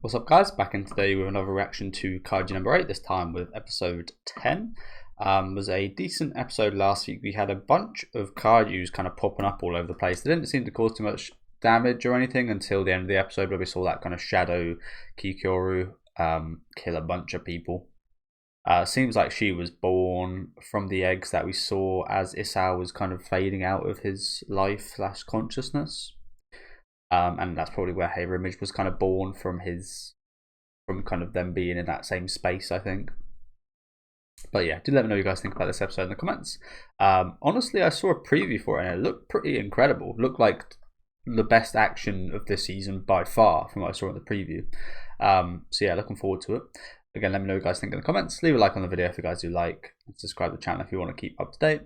What's up, guys? Back in today with another reaction to Kaiju number 8, this time with episode 10. Was a decent episode last week. We had a bunch of Kaijus kind of popping up all over the place. They didn't seem to cause too much damage or anything until the end of the episode, where we saw that kind of shadow Kikyoru kill a bunch of people. Seems like she was born from the eggs that we saw as Isao was kind of fading out of his life / consciousness. And that's probably where her image was kind of born from kind of them being in that same space, I think. But yeah, do let me know what you guys think about this episode in the comments. Honestly, I saw a preview for it and it looked pretty incredible. Looked like the best action of this season by far from what I saw in the preview. So yeah, looking forward to it. Again, let me know what you guys think in the comments. Leave a like on the video if you guys do like. Subscribe to the channel if you want to keep up to date.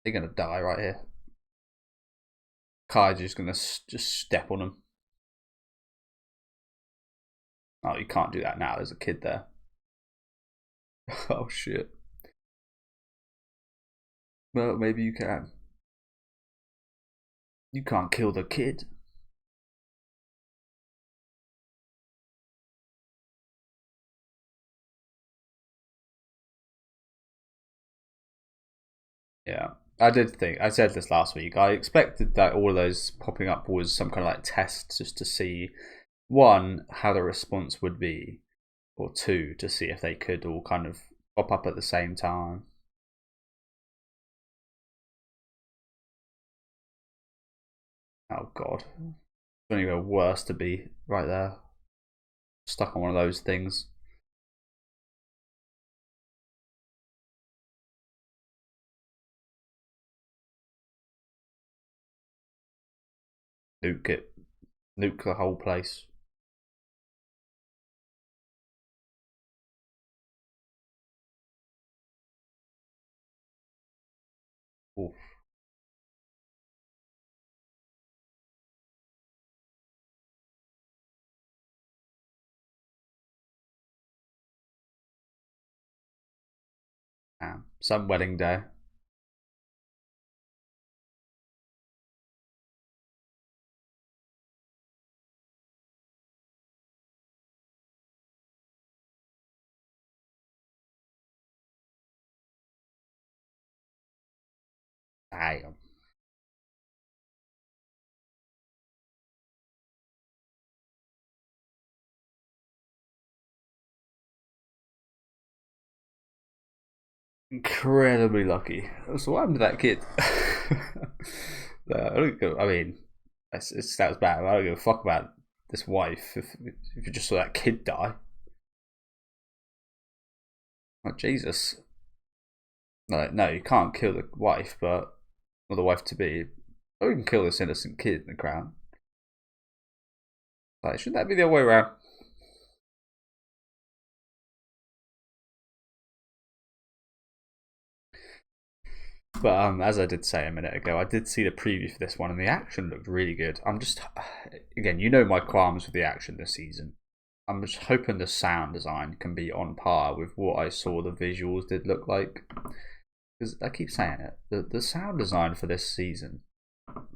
They're gonna die right here. Kaiju's gonna just step on him. Oh, you can't do that now. There's a kid there. Oh shit. Well, maybe you can. You can't kill the kid. Yeah, I did think, I said this last week, I expected that all of those popping up was some kind of like test just to see, one, how the response would be, or two, to see if they could all kind of pop up at the same time. Oh god. It's only the worst to be right there. Stuck on one of those things. Nuke it. Nuke the whole place. Oof. Damn. Some wedding day. Damn. Incredibly lucky. So what happened to that kid? I mean, that was bad. I don't give a fuck about this wife if you just saw that kid die. Like, Jesus. Like, no, you can't kill the wife, but or the wife to be. Or you can kill this innocent kid in the crowd. Like, shouldn't that be the other way around? But as I did say a minute ago, I did see the preview for this one, and the action looked really good. I'm just, again, you know my qualms with the action this season. I'm just hoping the sound design can be on par with what I saw the visuals did look like. Because I keep saying it, the sound design for this season,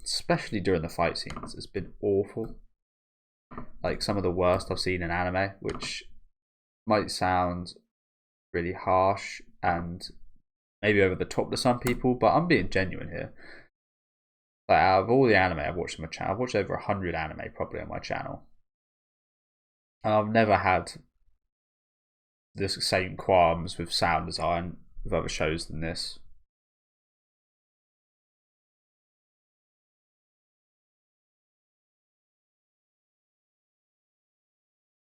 especially during the fight scenes, has been awful. Like some of the worst I've seen in anime, which might sound really harsh and maybe over the top to some people, but I'm being genuine here. Like, out of all the anime I've watched on my channel, I've watched over 100 anime probably on my channel, and I've never had the same qualms with sound design with other shows than this.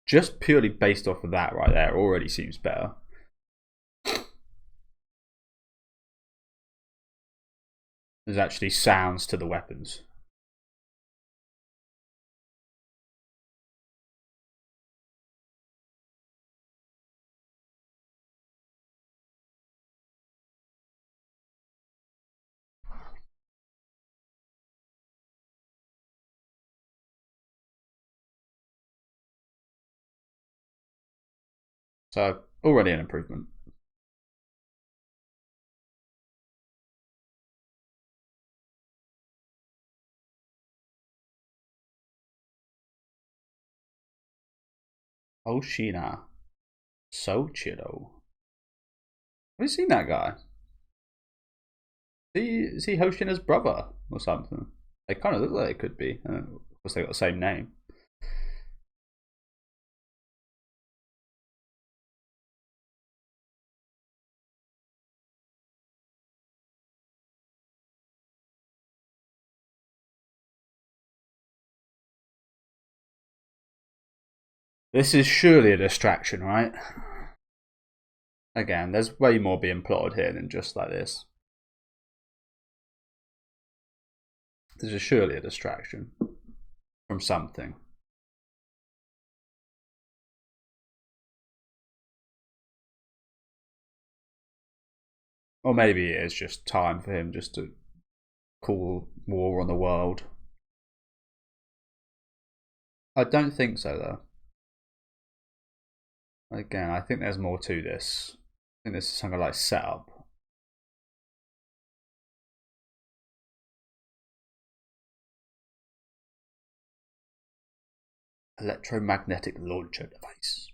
Just purely based off of that right there already seems better. There's actually sounds to the weapons. So already an improvement. Oshina Sochiro. Have you seen that guy? Is he Hoshina's brother or something? They kind of look like it could be. Of course, they got the same name. This is surely a distraction, right? Again, there's way more being plotted here than just like this. This is surely a distraction from something. Or maybe it is just time for him just to call war on the world. I don't think so, though. Again, I think there's more to this. I think this is something like setup. Electromagnetic launcher device.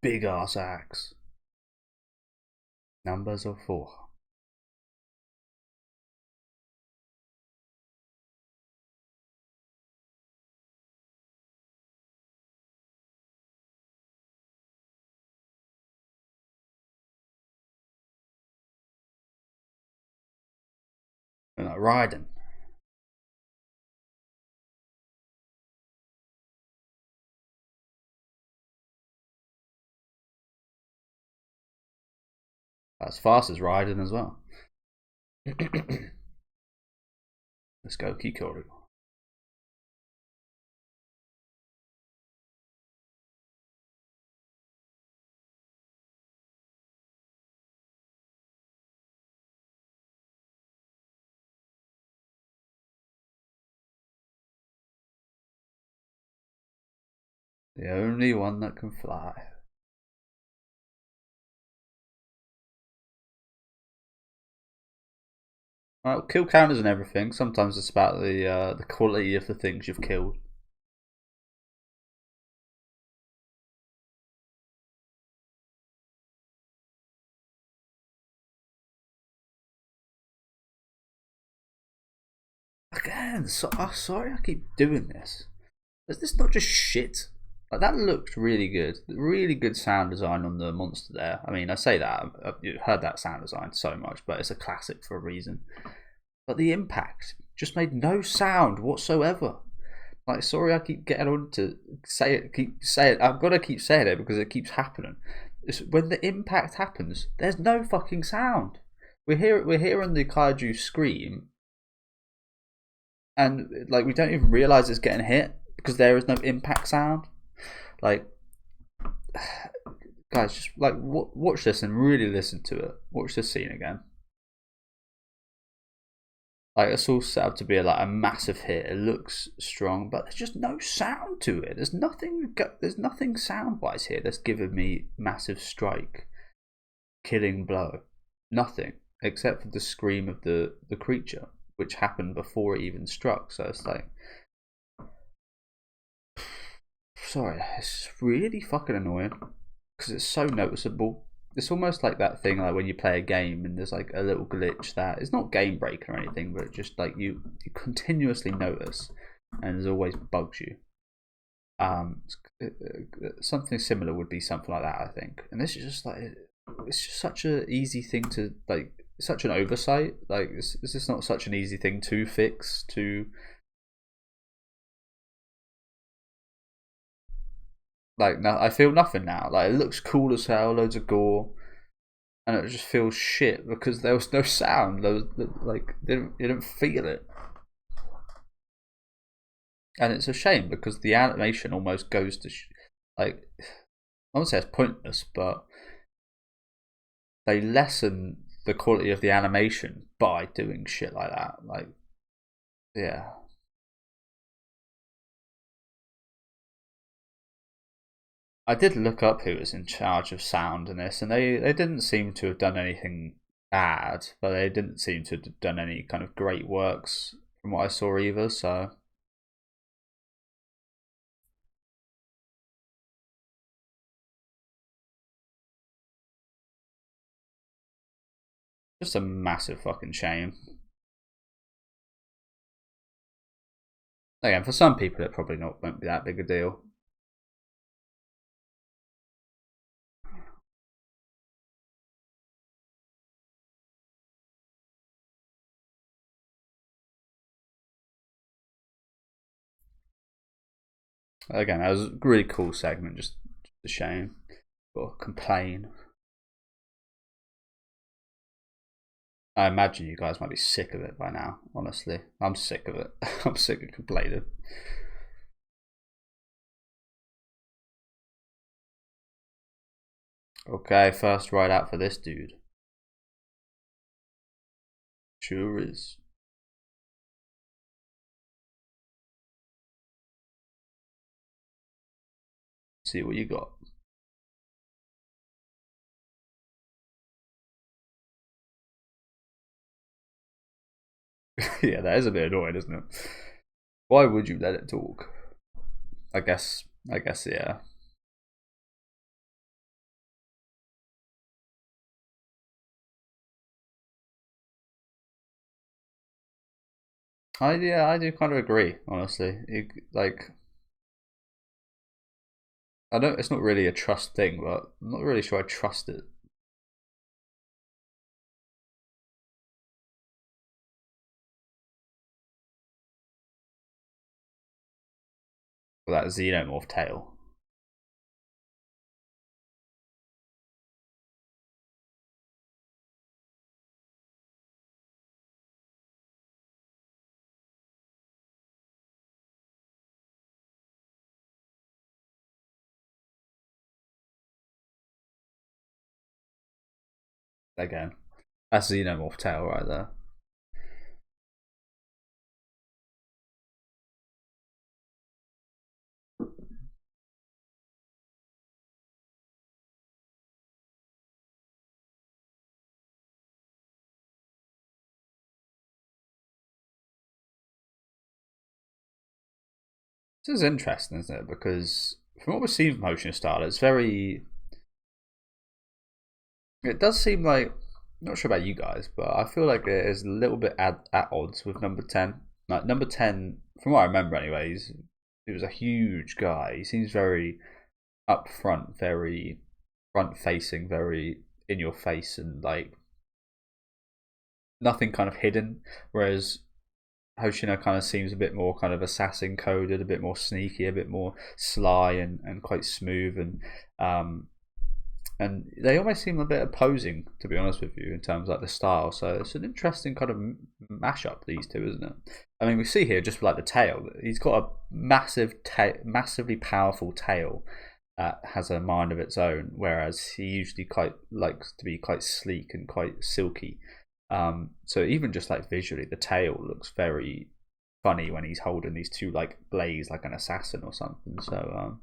Big ass axe. Numbers of 4. They're like riding. As fast as riding as well. Let's go, Kikoru. The only one that can fly. Well, kill counters and everything. Sometimes it's about the quality of the things you've killed. Again, sorry I keep doing this. Is this not just shit? Like, that looked really good. Really good sound design on the monster there. I mean, I say that, I've heard that sound design so much, but it's a classic for a reason. But the impact just made no sound whatsoever. Like, sorry I keep getting on to say it, keep saying it. I've got to keep saying it because it keeps happening. When the impact happens, there's no fucking sound. We're hearing the kaiju scream, and like we don't even realize it's getting hit because there is no impact sound. Like, guys, just like watch this and really listen to it. Watch this scene again. Like, it's all set up to be like a massive hit. It looks strong, but there's just no sound to it. There's nothing sound wise here that's giving me massive strike, killing blow. Nothing except for the scream of the creature, which happened before it even struck. So it's like, sorry, it's really fucking annoying because it's so noticeable. It's almost like that thing like when you play a game and there's like a little glitch that it's not game breaking or anything, but just like you continuously notice and it always bugs you. Something similar would be something like that, I think. And this is just like, it's just such an easy thing to like, such an oversight. Like, this is not such an easy thing to fix. To like, no, I feel nothing now. Like, it looks cool as hell, loads of gore, and it just feels shit because there was no sound. There was like, you didn't feel it, and it's a shame because the animation almost goes to like, I won't say it's pointless, but they lessen the quality of the animation by doing shit like that. Like, yeah. I did look up who was in charge of sound in this, and they didn't seem to have done anything bad, but they didn't seem to have done any kind of great works from what I saw either. So just a massive fucking shame. Again, for some people, it probably won't be that big a deal. Again, that was a really cool segment. Just a shame. Or complain. I imagine you guys might be sick of it by now. Honestly, I'm sick of it. I'm sick of complaining. Okay, first ride out for this dude. Sure is. See what you got. Yeah, that is a bit annoying, isn't it? Why would you let it talk? I guess, yeah. I do kind of agree, honestly. Like, I don't. It's not really a trust thing, but I'm not really sure I trust it. That xenomorph tail. Again, that's xenomorph tail right there. This is interesting, isn't it? Because from what we've seen from Motion Star, it's very. It does seem like. I'm not sure about you guys, but I feel like it is a little bit at odds with number 10. Like, number 10, from what I remember, anyways, he was a huge guy. He seems very upfront, very front facing, very in your face, and like nothing kind of hidden. Whereas Hoshino kind of seems a bit more kind of assassin coded, a bit more sneaky, a bit more sly and quite smooth, and they almost seem a bit opposing, to be honest with you, in terms of like the style. So it's an interesting kind of mashup, these two, isn't it? I mean, we see here just like the tail. He's got a massively powerful tail that has a mind of its own, whereas he usually quite likes to be quite sleek and quite silky. So even just like visually, the tail looks very funny when he's holding these two like blades, like an assassin or something. So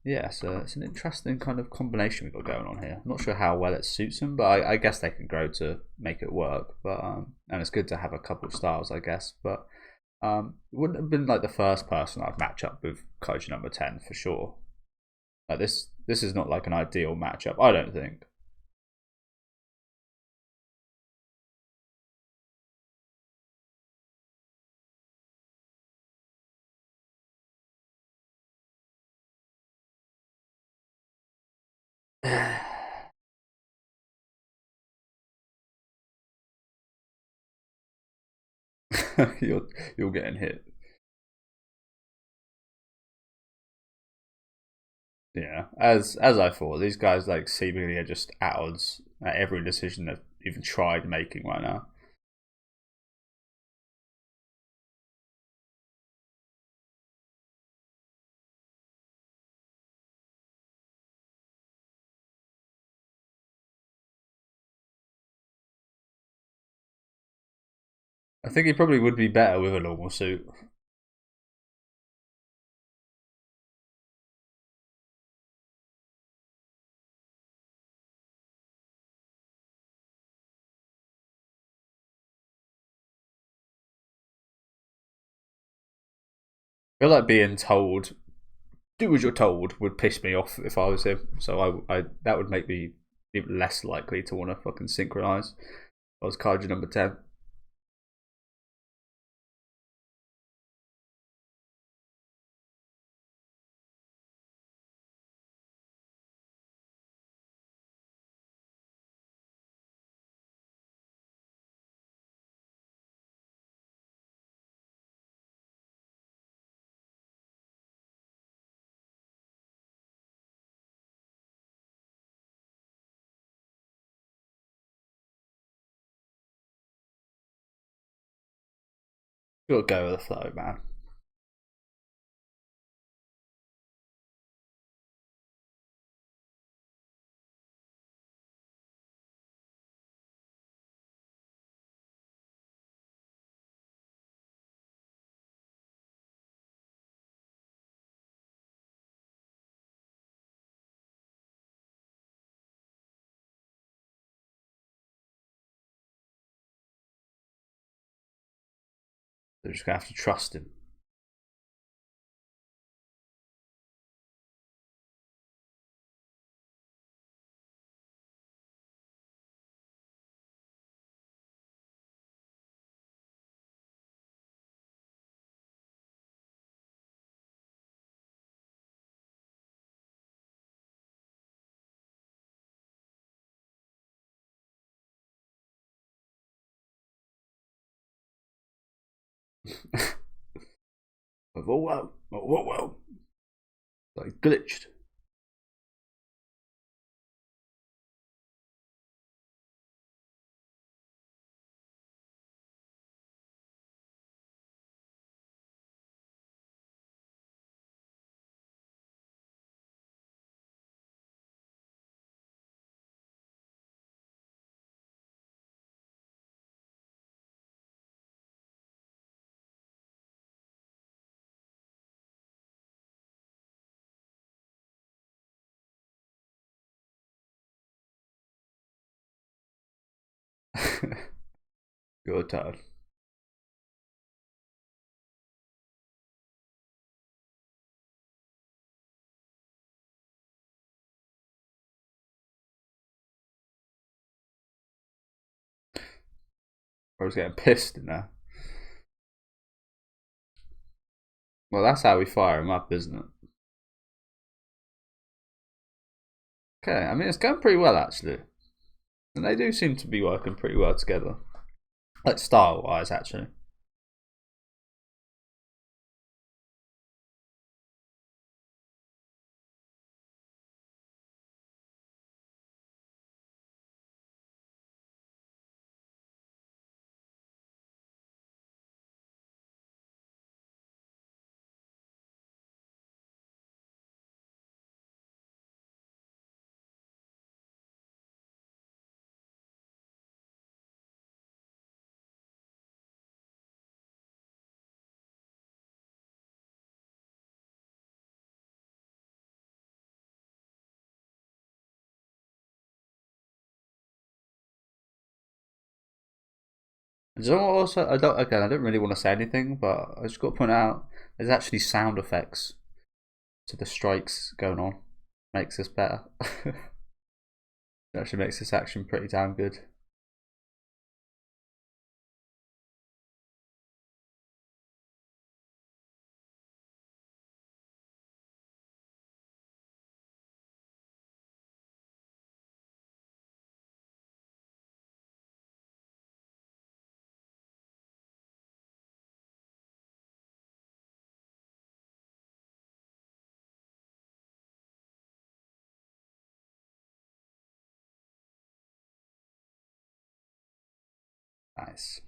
yeah, so it's an interesting kind of combination we've got going on here. I'm not sure how well it suits them, but I guess they can grow to make it work. But and it's good to have a couple of styles, I guess. But wouldn't have been like the first person I'd match up with Kaiju number 10 for sure. Like this is not like an ideal matchup, I don't think. You're getting hit. Yeah, as I thought, these guys like seemingly are just at odds at every decision they've even tried making right now. I think he probably would be better with a normal suit. I feel like being told do as you're told would piss me off if I was him. So I that would make me even less likely to want to fucking synchronize. I was Kaiju number 10. Gotta go with the flow, man. They're just gonna have to trust him. Whoa, whoa. Like glitched. Your turn. I was getting pissed in there. Well, that's how we fire him up, isn't it? Okay, I mean, it's going pretty well, actually. And they do seem to be working pretty well together. Like, style-wise, actually. Do you know what also? I don't really want to say anything, but I just got to point out there's actually sound effects to the strikes going on. Makes this better. It actually makes this action pretty damn good. Nice.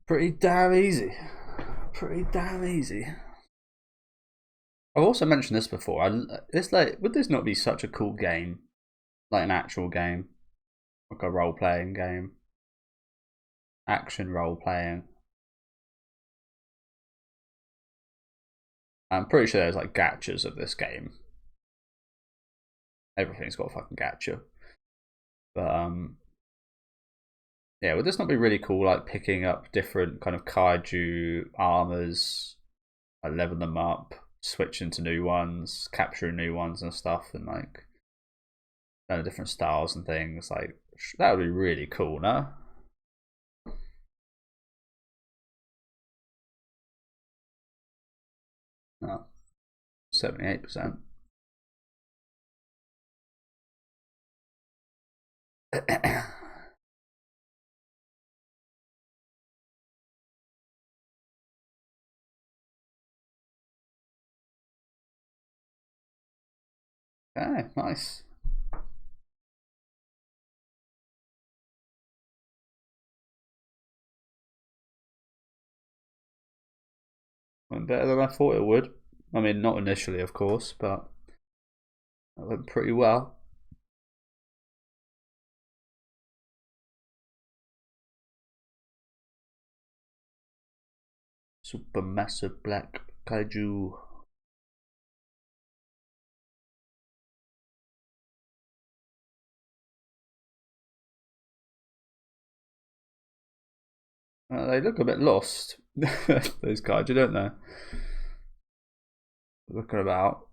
Pretty damn easy. Pretty damn easy. I've also mentioned this before. It's like, would this not be such a cool game, like an actual game, like a role-playing game? action role playing. I'm pretty sure there's like gachas of this game. Everything's got a fucking gacha. But yeah, would this not be really cool? Like picking up different kind of kaiju armors, like level them up, switching to new ones, capturing new ones and stuff, and like different styles and things. Like that would be really cool, no? No, 78%. Okay, nice. Went better than I thought it would. I mean, not initially, of course, but it went pretty well. Supermassive black kaiju. They look a bit lost, those kaiju, don't they? Looking about.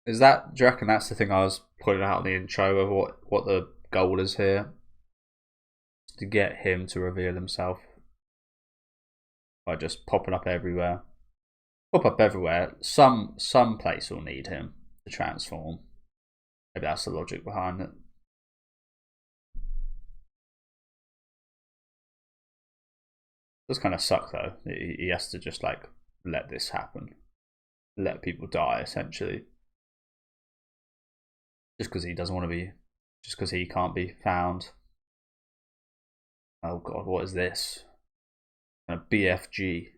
Is that? Do you reckon that's the thing I was putting out in the intro of what the goal is here? To get him to reveal himself by just popping up everywhere. Pop up everywhere. Some place will need him to transform. Maybe that's the logic behind it. It does kind of suck though. He has to just like let this happen, let people die essentially, just because he doesn't want to be, just because he can't be found. Oh god, what is this? A BFG.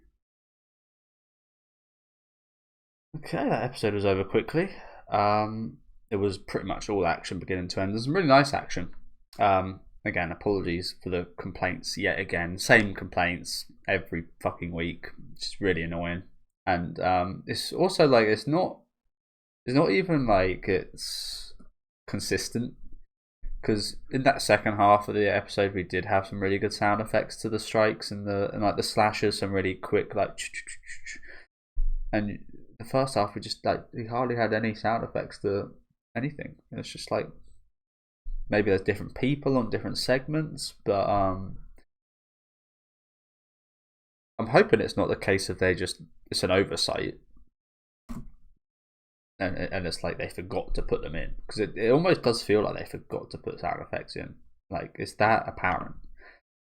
Okay, that episode was over quickly. It was pretty much all action beginning to end. There's some really nice action. Again, apologies for the complaints yet again. Same complaints every fucking week. It's really annoying. And it's also like it's not even like it's consistent, because in that second half of the episode we did have some really good sound effects to the strikes and like the slashes, some really quick like, and the first half we just like we hardly had any sound effects to anything. It's just like maybe there's different people on different segments, but I'm hoping it's not the case of it's an oversight and it's like they forgot to put them in, because it almost does feel like they forgot to put sound effects in. Like, is that apparent?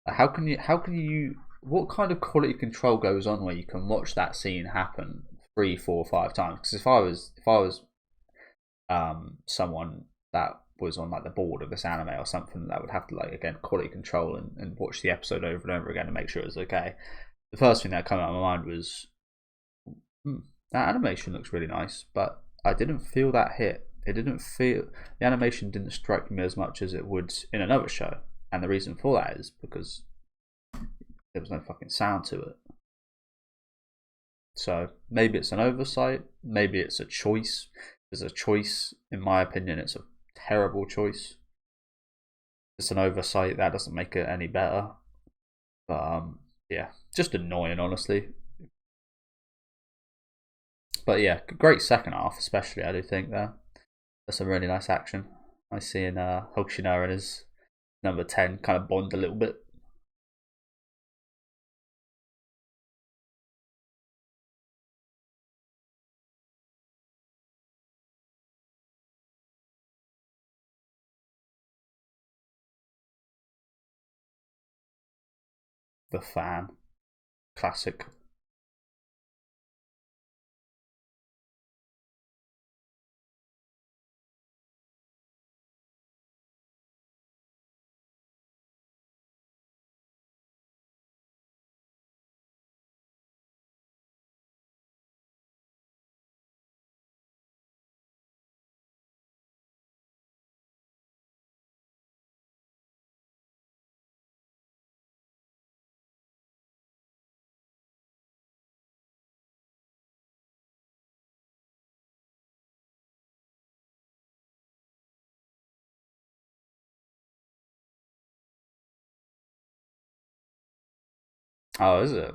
How can you what kind of quality control goes on where you can watch that scene happen 3, 4, 5 times? Because if I was someone that was on like the board of this anime or something, that would have to like again quality control and watch the episode over and over again to make sure it was okay. The first thing that came out of my mind was that animation looks really nice, but I didn't feel that hit. It didn't feel, the animation didn't strike me as much as it would in another show, and the reason for that is because there was no fucking sound to it. So maybe it's an oversight, maybe it's a choice. There's a choice, in my opinion, it's a terrible choice. It's an oversight, that doesn't make it any better. But yeah, just annoying, honestly. But yeah, great second half, especially I do think there. That's some really nice action. I see in Hokushina and his number 10 kind of bond a little bit. The fan, classic. Oh, is it?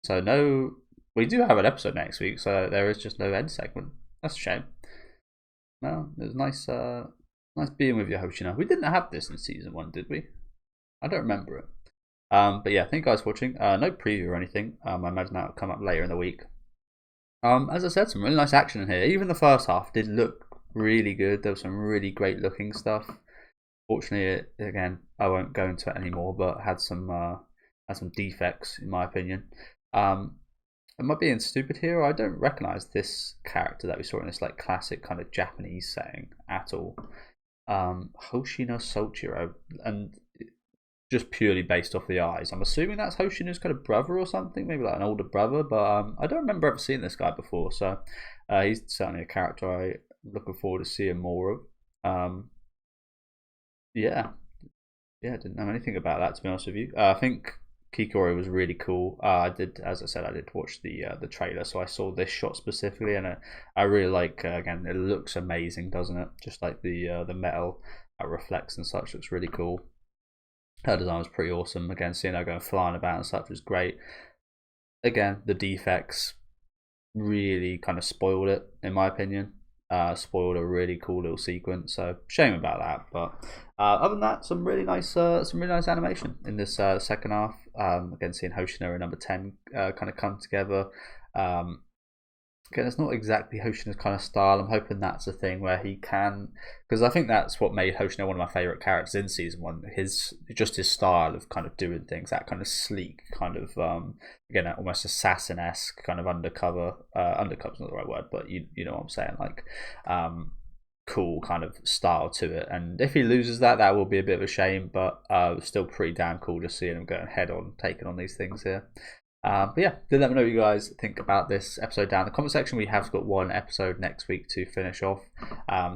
So no, we do have an episode next week, so there is just no end segment. That's a shame. No, it was nice, nice being with you, Hoshina. We didn't have this in season 1, did we? I don't remember it. But yeah, thank you guys for watching. No preview or anything. I imagine that will come up later in the week. As I said, some really nice action in here. Even the first half did look really good. There was some really great looking stuff. Fortunately, again, I won't go into it anymore, but had some defects in my opinion. Am I being stupid here? I don't recognise this character that we saw in this like classic kind of Japanese setting at all. Hoshino Soichiro, and just purely based off the eyes. I'm assuming that's Hoshino's kind of brother or something, maybe like an older brother, but I don't remember ever seeing this guy before, so he's certainly a character I'm looking forward to seeing more of. Yeah, I didn't know anything about that, to be honest with you. I think Kikori was really cool. I did, as I said, I did watch the trailer, so I saw this shot specifically, and I really like. Again, it looks amazing, doesn't it? Just like the metal reflects and such looks really cool. Her design was pretty awesome. Again, seeing her going flying about and such was great. Again, the defects really kind of spoiled it, in my opinion. Spoiled a really cool little sequence, so shame about that. But other than that, some really nice animation in this second half. Again, seeing Hoshino and number 10 kind of come together. Again, it's not exactly Hoshino's kind of style. I'm hoping that's a thing where he can, because I think that's what made Hoshino one of my favorite characters in season 1. His style of kind of doing things, that kind of sleek, kind of again, almost assassin-esque kind of undercover. Undercover's not the right word, but you know what I'm saying, like cool kind of style to it. And if he loses that, that will be a bit of a shame. But still pretty damn cool just seeing him going head on, taking on these things here. But yeah, do let me know what you guys think about this episode down in the comment section. We have got one episode next week to finish off,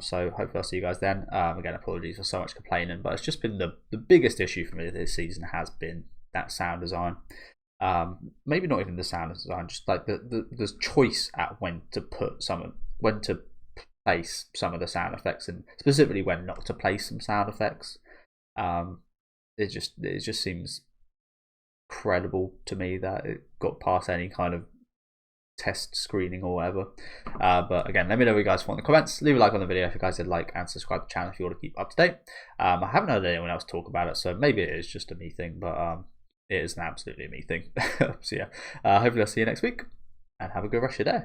so hopefully I'll see you guys then. Again, apologies for so much complaining, but it's just been the biggest issue for me this season has been that sound design. Maybe not even the sound design, just like the choice at when to place some of the sound effects, and specifically when not to place some sound effects. It just seems credible to me that it got past any kind of test screening or whatever. But again, let me know what you guys want in the comments. Leave a like on the video if you guys did like, and subscribe to the channel if you want to keep up to date. I haven't heard anyone else talk about it, so maybe it is just a me thing, but it is an absolutely me thing. So yeah, hopefully I'll see you next week, and have a good rest of your day.